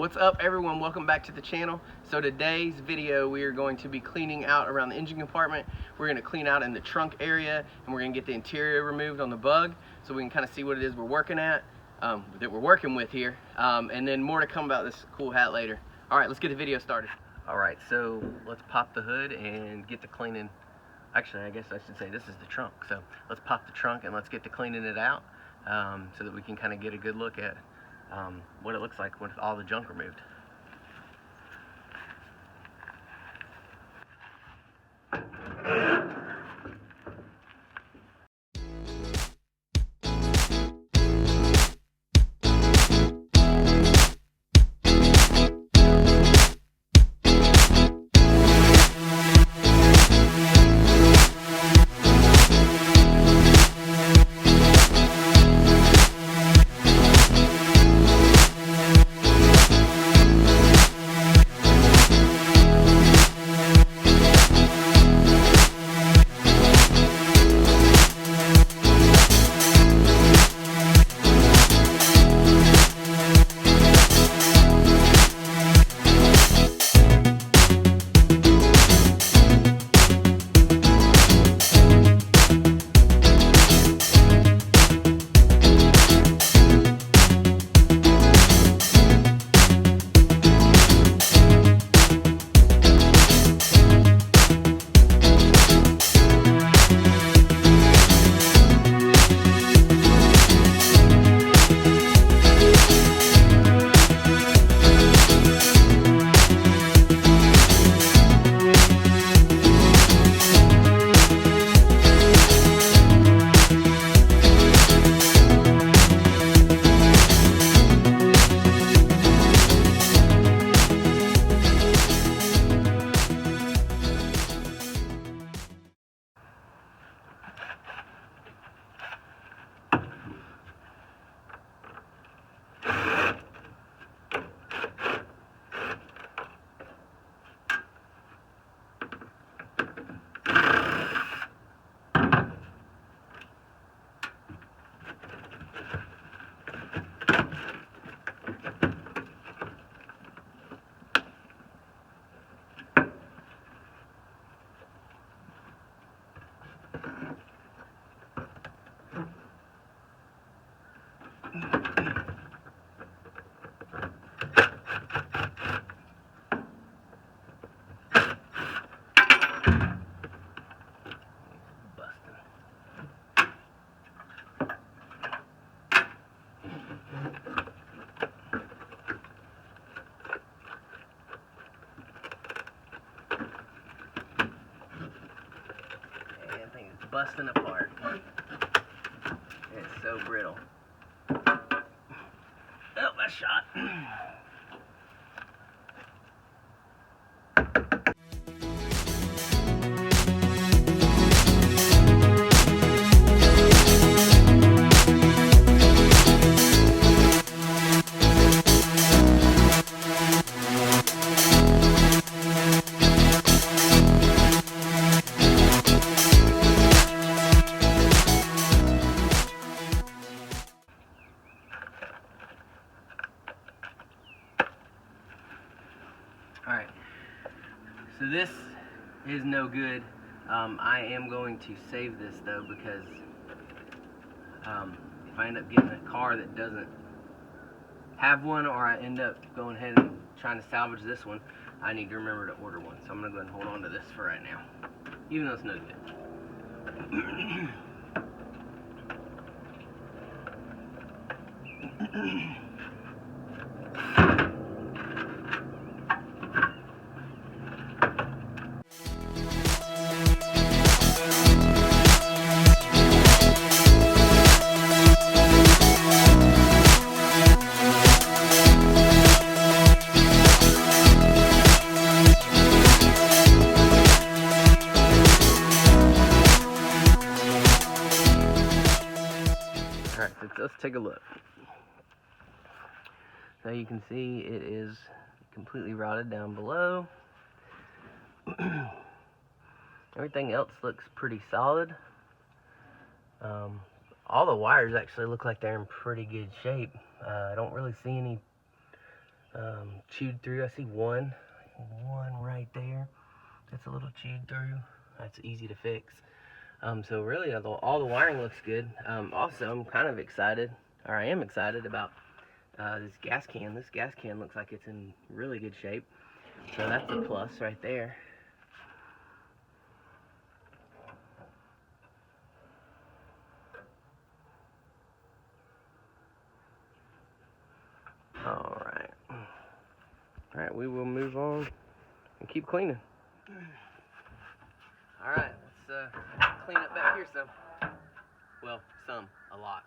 What's up everyone, welcome back to the channel. So today's video we are going to be cleaning out around the engine compartment. We're going to clean out in the trunk area and we're going to get the interior removed on the Bug so we can kind of see what it is we're working at, that we're working with here, and then more to come about this cool hat later. Alright, let's get the video started. Alright, so let's pop the hood and get to cleaning. Actually, I guess I should say this is the trunk. So let's pop the trunk and let's get to cleaning it out so that we can kind of get a good look at what it looks like with all the junk removed. Busting apart. It's so brittle. Oh, that shot. Alright, so this is no good. I am going to save this though because if I end up getting a car that doesn't have one, or I end up going ahead and trying to salvage this one, I need to remember to order one. So I'm going to go ahead and hold on to this for right now, even though it's no good. Let's take a look. So you can see it is completely rotted down below. Everything else looks pretty solid. All the wires actually look like they're in pretty good shape. I don't really see any chewed through. I see one right there. That's a little chewed through. That's easy to fix. So really, all the wiring looks good. Also, I'm kind of excited, or I am excited about this gas can. This gas can looks like it's in really good shape. So that's a plus right there. Alright, we will move on and keep cleaning. Alright, let's clean up back here some. Well, a lot.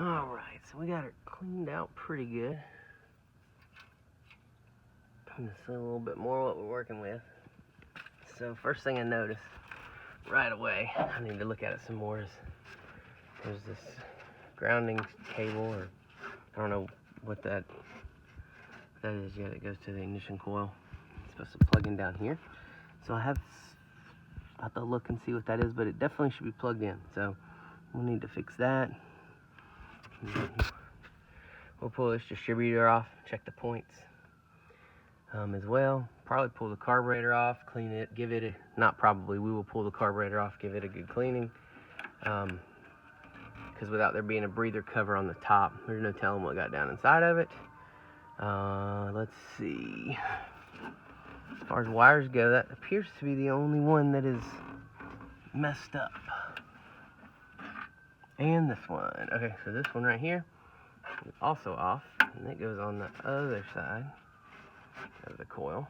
Alright, so we got it cleaned out pretty good. I'm gonna see a little bit more what we're working with. So first thing I noticed right away, I need to look at it some more, is there's this grounding cable, or I don't know what that is yet. It goes to the ignition coil. It's supposed to plug in down here. So I have to look and see what that is, but it definitely should be plugged in. So we'll need to fix that. We'll pull this distributor off, check the points as well. Probably pull the carburetor off, clean it, give it a, not probably, we will pull the carburetor off, give it a good cleaning. Because without there being a breather cover on the top, there's no telling what got down inside of it. Let's see. As far as wires go, that appears to be the only one that is messed up. And this one. Okay, so this one right here is also off, and it goes on the other side of the coil.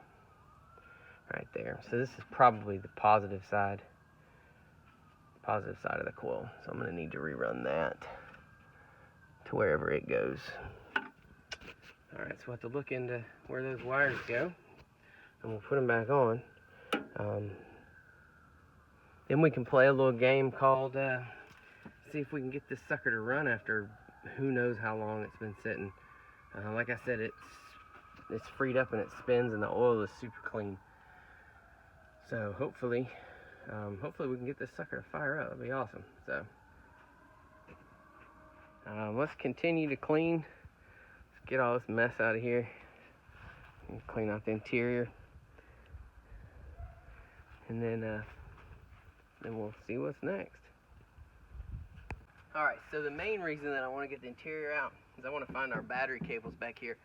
Right there. So this is probably the positive side of the coil. So I'm going to need to rerun that to wherever it goes. Alright, so we'll have to look into where those wires go, and we'll put them back on. Then we can play a little game called see if we can get this sucker to run after who knows how long it's been sitting. Like I said, it's freed up and it spins, and the oil is super clean. So hopefully we can get this sucker to fire up. That'd be awesome. So let's continue to clean. Let's get all this mess out of here and clean out the interior, and then we'll see what's next. Alright, so the main reason that I want to get the interior out is I want to find our battery cables back here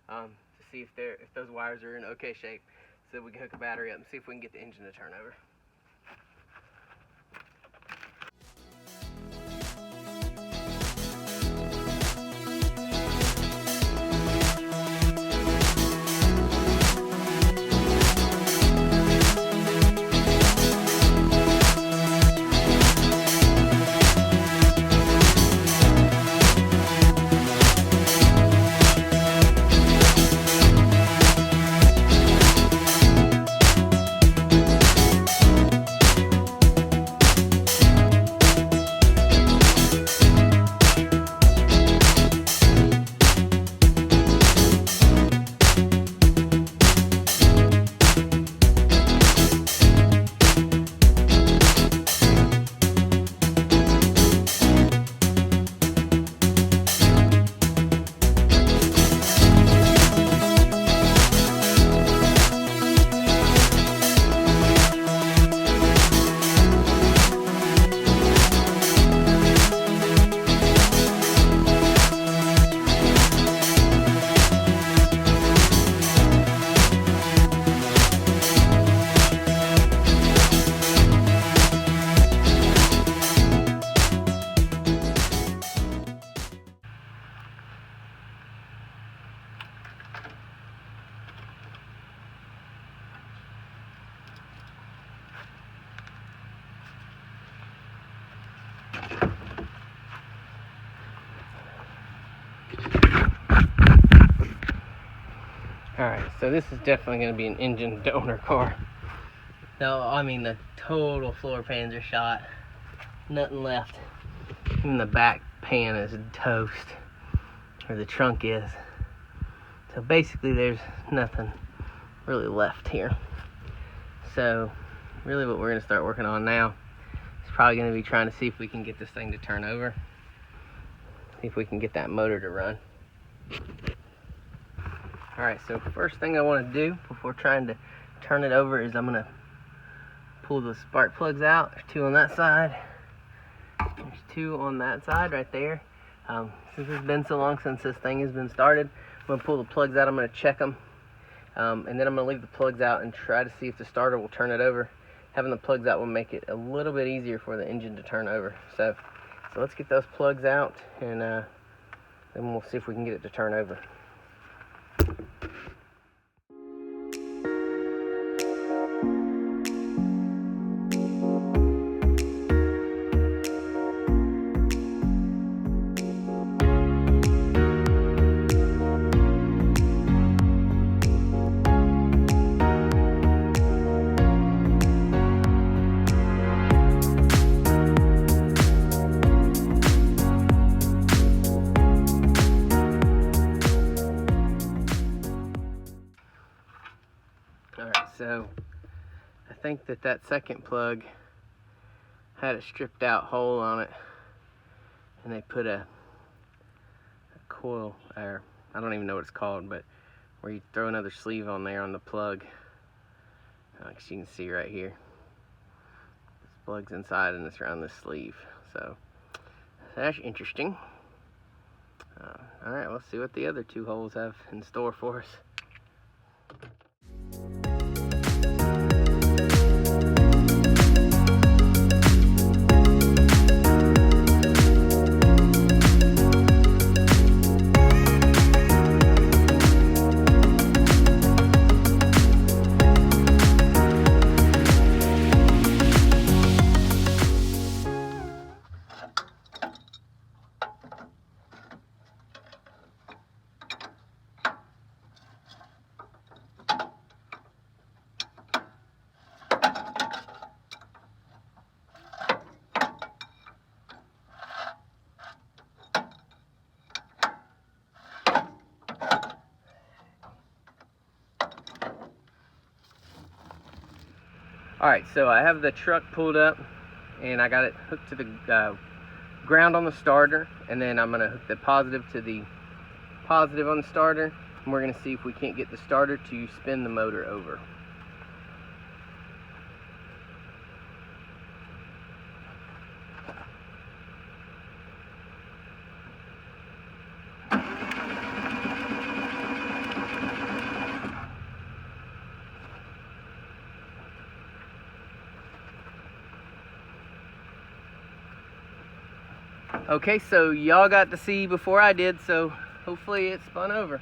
to see if those wires are in okay shape, so that we can hook a battery up and see if we can get the engine to turn over. Alright, so this is definitely going to be an engine donor car. No, I mean the total floor pans are shot. Nothing left. Even the back pan is toast. Or the trunk is. So basically there's nothing really left here. So really what we're going to start working on now is probably going to be trying to see if we can get this thing to turn over. See if we can get that motor to run. Alright, so first thing I want to do before trying to turn it over is I'm going to pull the spark plugs out. There's two on that side. There's two on that side right there. Since it's been so long since this thing has been started, I'm going to pull the plugs out. I'm going to check them. And then I'm going to leave the plugs out and try to see if the starter will turn it over. Having the plugs out will make it a little bit easier for the engine to turn over. So let's get those plugs out and then we'll see if we can get it to turn over. So I think that second plug had a stripped out hole on it, and they put a coil, or I don't even know what it's called, but where you throw another sleeve on there on the plug. Like you can see right here, this plug's inside and it's around this sleeve. So that's interesting. Alright, let's see what the other two holes have in store for us. Alright, so I have the truck pulled up and I got it hooked to the ground on the starter, and then I'm going to hook the positive to the positive on the starter, and we're going to see if we can't get the starter to spin the motor over. Okay, so y'all got to see before I did, so hopefully it spun over.